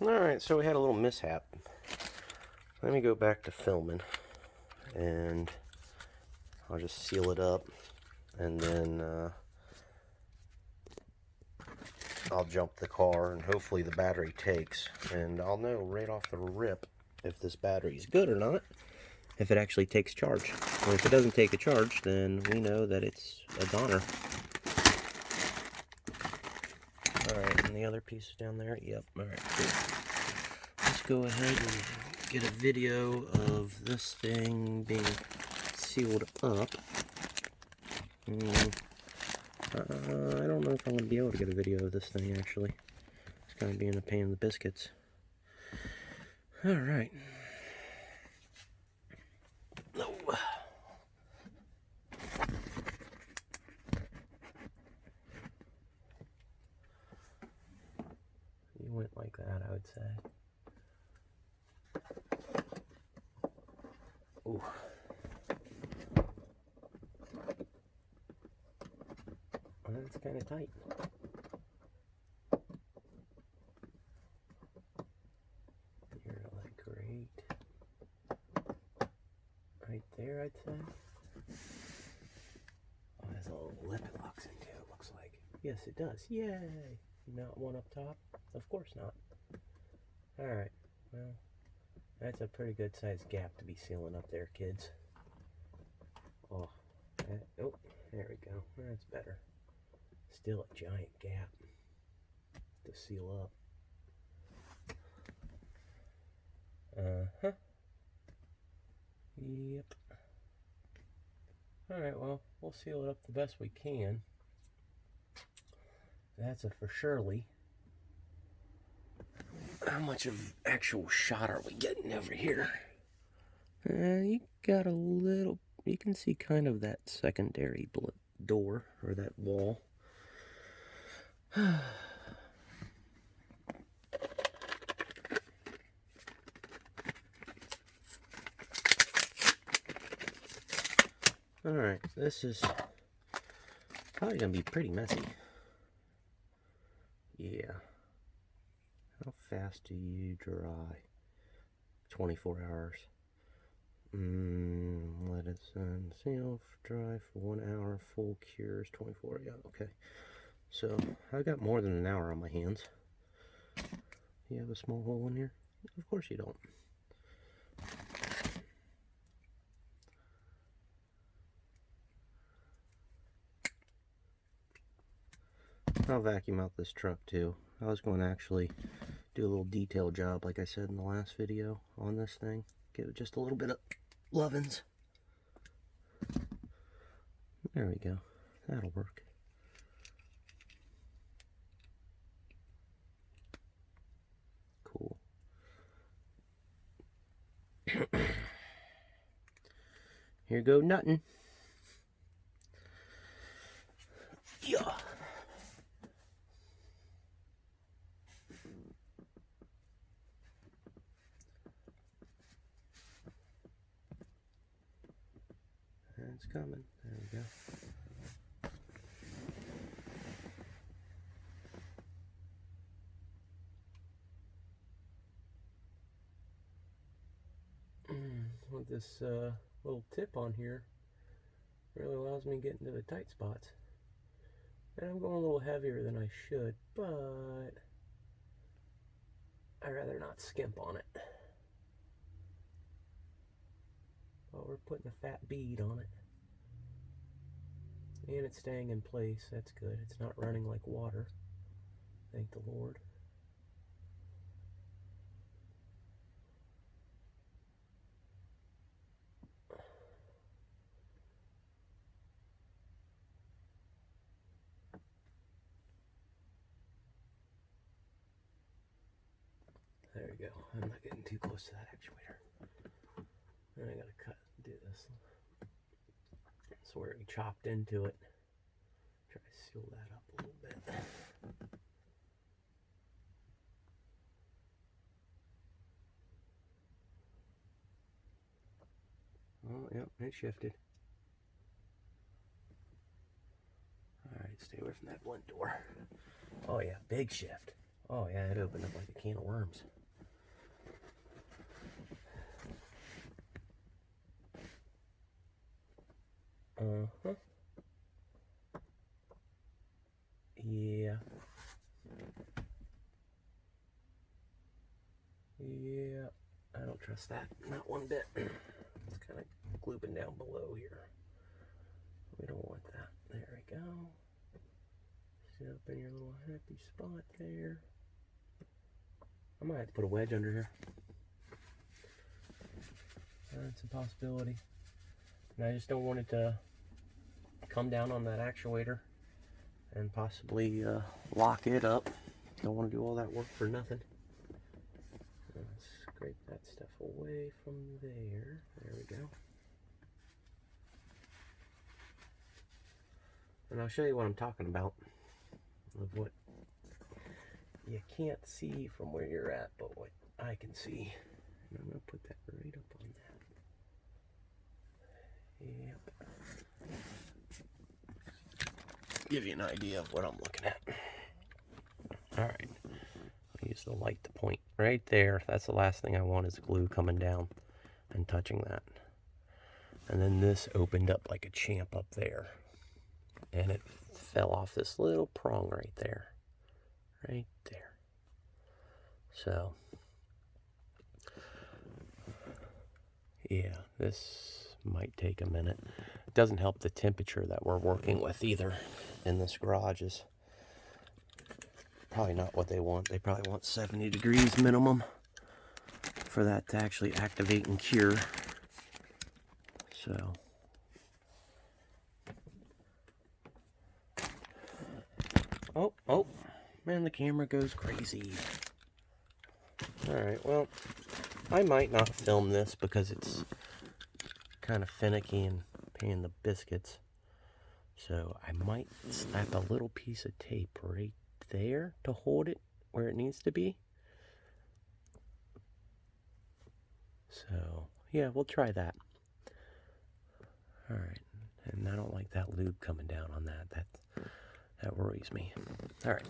Alright, so we had a little mishap. Let me go back to filming, and I'll just seal it up, and then I'll jump the car, and hopefully the battery takes, and I'll know right off the rip if this battery is good or not, if it actually takes charge. And if it doesn't take a charge, then we know that it's a goner. Alright, and the other piece is down there? Yep, alright, cool. Let's go ahead and get a video of this thing being sealed up. I don't know if I'm going to be able to get a video of this thing, actually. It's going to be in a pain in the biscuits. Alright. Oh. You went like that, I would say. Ooh. That's kind of tight. You're like right there, I'd say. Oh, there's a little lip it locks into, it looks like. Yes, it does. Yay! Not one up top? Of course not. Alright, well, that's a pretty good sized gap to be sealing up there, kids. Oh, oh, there we go. That's better. Still a giant gap to seal up. Uh-huh. Yep. Alright, well, we'll seal it up the best we can. That's a for surely. How much of actual shot are we getting over here? You got a little, you can see kind of that secondary door, or that wall. Alright, this is probably going to be pretty messy. Yeah. How fast do you dry? 24 hours. Let it seal, dry for 1 hour, full cures, 24, yeah, okay. So, I've got more than an hour on my hands. You have a small hole in here? Of course you don't. I'll vacuum out this truck too. I was going to actually do a little detail job, like I said in the last video, on this thing. Give it just a little bit of lovin's. There we go. That'll work. Cool. Here go nothing. Yeah. It's coming. There we go. With this little tip on here, really allows me to get into the tight spots. And I'm going a little heavier than I should, but I'd rather not skimp on it. But we're putting a fat bead on it. And it's staying in place. That's good. It's not running like water. Thank the Lord. There we go. I'm not getting too close to that actuator. Then I gotta do this. That's where he chopped into it. Try to seal that up a little bit. Oh, yep, it shifted. Alright, stay away from that blunt door. Oh yeah, big shift. Oh yeah, it opened up like a can of worms. Uh-huh. Yeah. Yeah. I don't trust that. Not one bit. It's kind of glooping down below here. We don't want that. There we go. Sit up in your little happy spot there. I might have to put a wedge under here. That's a possibility. And I just don't want it to come down on that actuator and possibly lock it up. Don't want to do all that work for nothing. Let's scrape that stuff away from there. There we go. And I'll show you what I'm talking about, of what you can't see from where you're at, but what I can see. And I'm going to put that right up on that. Yep. Give you an idea of what I'm looking at. Alright. I'll use the light to point right there. That's the last thing I want, is glue coming down and touching that. And then this opened up like a champ up there. And it fell off this little prong right there. Right there. So, yeah, this might take a minute. It doesn't help the temperature that we're working with either in this garage. Is probably not what they want. They probably want 70 degrees minimum for that to actually activate and cure. So, oh, man, the camera goes crazy. Alright, well, I might not film this because it's kind of finicky and pain in the biscuits. So I might slap a little piece of tape right there to hold it where it needs to be. So, yeah, we'll try that. Alright, and I don't like that lube coming down on that. That worries me. Alright.